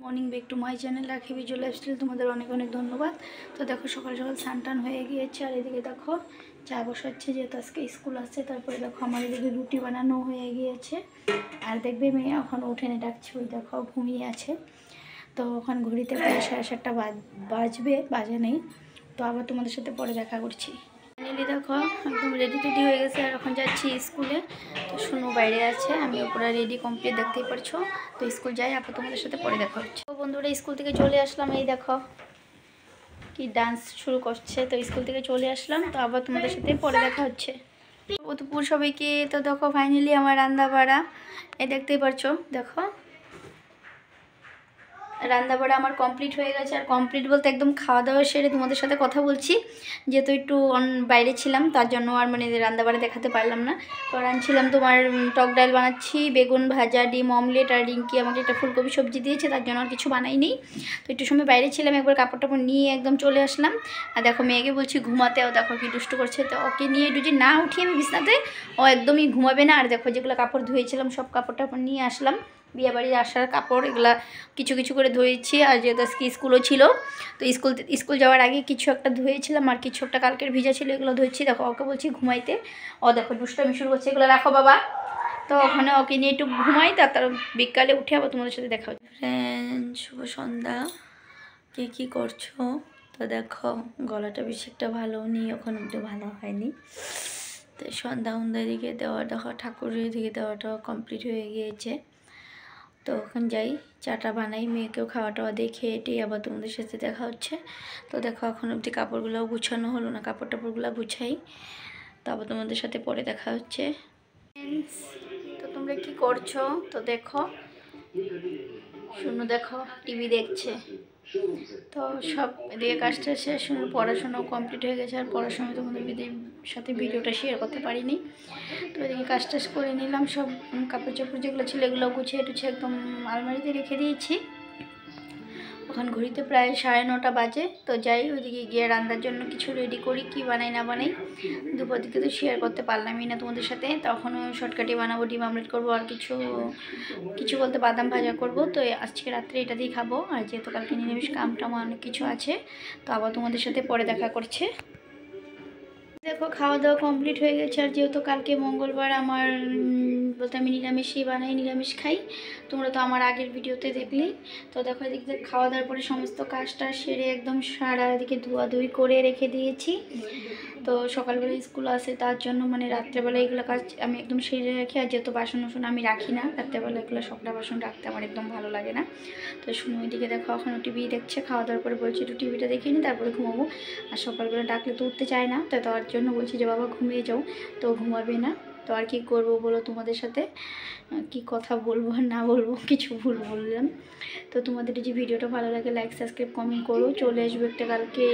Morning back to my channel রাখি visual lifestyle. তোমাদের অনেক অনেক ধন্যবাদ। তো দেখো সকাল সকাল স্নান হয়ে গিয়েছে, আর এদিকে দেখো চা বসাচ্ছে, যেহেতু আজকে স্কুল আসছে। তারপরে দেখো আমার এদিকে রুটি বানানো হয়ে গিয়েছে, আর দেখবে মেয়ে এখন উঠেনে ডাকছে, ওই দেখো ঘুমিয়ে আছে। তো ওখানে ঘড়িতে প্রায় 7:30 বাজবে, বাজে নেই। তো আবার তোমাদের সাথে পরে দেখা করছি। ফাইনালি দেখো একদম রেডি টেডি হয়ে গেছে, আর এখন যাচ্ছি স্কুলে। তো শুনো বাইরে আছে, আমি পুরো রেডি কমপ্লিট, দেখতেই পারছো। তো স্কুল যাই, আবার তোমাদের সাথে পরে দেখা হচ্ছে। তো বন্ধুরা স্কুল থেকে চলে আসলাম, এই দেখো কি ডান্স শুরু করছে। তো স্কুল থেকে চলে আসলাম, তো আবার তোমাদের সাথে পরে দেখা হচ্ছে। দুপুর সবাইকে। তো দেখো ফাইনালি আমার রান্না বাড়া এই দেখতেই পারছো। দেখো রান্নাবাড়া আমার কমপ্লিট হয়ে গেছে, আর কমপ্লিট বলতে একদম খাওয়া দাওয়া সেরে তোমাদের সাথে কথা বলছি, যেহেতু একটু বাইরে ছিলাম, তার জন্য আর মানে রান্নাবাড়া দেখাতে পারলাম না। তো রাঁধছিলাম তোমার টক ডাল বানাচ্ছি, বেগুন ভাজা, ডিম অমলেট, আর রিঙ্কি আমাকে একটা ফুলকপি সবজি দিয়েছে, তার জন্য আর কিছু বানাইনি। তো একটু সময় বাইরে ছিলাম, একবার কাপড় টাপড় নিয়ে একদম চলে আসলাম। আর দেখো মেয়েকে বলছি ঘুমাতে, ও দেখো কি দুষ্টু করছে। তো ওকে নিয়ে যদি না উঠি আমি বিছনাতে, ও একদমই ঘুমাবে না। আর দেখো যেগুলো কাপড় ধুয়েছিলাম সব কাপড় টাপড় নিয়ে আসলাম, বিয়েবাড়ির আসার কাপড়, এগুলা কিছু কিছু করে ধুয়েছি। আর যেহেতু আজকে স্কুলও ছিল, তো স্কুল যাওয়ার আগে কিছু একটা ধুয়েছিলাম, আর কিছু একটা কালকের ভিজা ছিল, এগুলো ধুয়েছি। দেখো ওকে বলছি ঘুমাইতে, ও দেখো দুষ্টামি শুরু করছে, এগুলো রাখো বাবা। তো ওখানে ওকে নিয়ে একটু ঘুমাই, তার বিকালে উঠে আবার তোমাদের সাথে দেখা হচ্ছে। ফ্রেন্ড শুভ সন্ধ্যা, কে কী করছো? তো দেখো গলাটা বেশি একটা ভালো নেই, ওখানে একটু ভালো হয়নি। তো সন্ধ্যা দিকে দেওয়া, দেখো ঠাকুরের দিকে দেওয়াটা কমপ্লিট হয়ে গিয়েছে। তো ওখানে যাই, চাটা বানাই, মেয়েকেও খাওয়া টাওয়া দেখে এটাই আবার তোমাদের সাথে দেখা হচ্ছে। তো দেখো এখন অবধি কাপড়গুলোও গুছানো হলো না, কাপড় টাপড়গুলো গুছাই, তো আবার তোমাদের সাথে পরে দেখা হচ্ছে। তো তোমরা কি করছো? তো দেখো শুনো, দেখো টিভি দেখছে। তো সব এদিকে কাজটা শেষ, শুনে পড়াশোনাও কমপ্লিট হয়ে গেছে, আর পড়াশোনা তোমাদের সাথে ভিডিওটা শেয়ার করতে পারিনি। তো এদিকে কাজ টাজ করে নিলাম, সব কাপড় চাপড় যেগুলো ছিল এগুলো গুছিয়ে টুছিয়ে একদম আলমারিতে রেখে দিয়েছি। ওখানে ঘড়িতে প্রায় 9:30 বাজে। তো যাই ওইদিকে গিয়ে রান্নার জন্য কিছু রেডি করি, কি বানাই না বানাই। দুপুর দিকে তো শেয়ার করতে পারলামই না তোমাদের সাথে, তখনও শর্টকাটে বানাবো, ডিম আমলেট করবো, আর কিছু বলতে বাদাম ভাজা করব। তো আজকে রাত্রে এটা দিয়ে খাবো, আর যেহেতু কালকে নিরামিষ কামটাম অনেক কিছু আছে। তো আবার তোমাদের সাথে পরে দেখা করছে। দেখো খাওয়া দাওয়া কমপ্লিট হয়ে গেছে, আর যেহেতু কালকে মঙ্গলবার আমার বলতে আমি নিরামিষই বানাই, নিরামিষ খাই। তোমরা তো আমার আগের ভিডিওতে দেখলেই। তো দেখো এদিক থেকে খাওয়া দাওয়ার পরে সমস্ত কাজটা সেরে একদম সারা এদিকে ধোয়াধুয়ি করে রেখে দিয়েছি। তো সকালবেলা স্কুল আসে, তার জন্য মানে রাত্রেবেলা এগুলো কাজ আমি একদম সেরে রাখি। আর যেহেতু বাসন আমি রাখি না রাত্রেবেলা, এগুলো সবটা বাসন রাখতে আমার একদম ভালো লাগে না। তো শুনো ওইদিকে দেখো এখনও টিভি দেখছে, খাওয়া দাওয়ার পরে বলছি একটু টিভিটা দেখে নিই, তারপরে ঘুমাবো। আর সকালবেলা ডাকলে তো উঠতে চায় না, তো তার জন্য বলছি যে বাবা ঘুমিয়ে যাও, তো ঘুমাবে না। তো আর কি করবো বলো, তোমাদের সাথে কি কথা বলবো আর না বলবো, কিছু ভুল বললাম। তো তোমাদের যে ভিডিওটা ভালো লাগে লাইক সাবস্ক্রাইব কমেন্ট করো। চলে আসবো একটা কালকে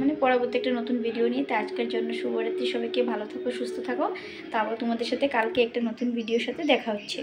মানে পরবর্তী একটা নতুন ভিডিও নিয়ে। তো আজকের জন্য শুভরাত্রি, সবাইকে ভালো থাকো, সুস্থ থাকো। তো আবার তোমাদের সাথে কালকে একটা নতুন ভিডিওর সাথে দেখা হচ্ছে।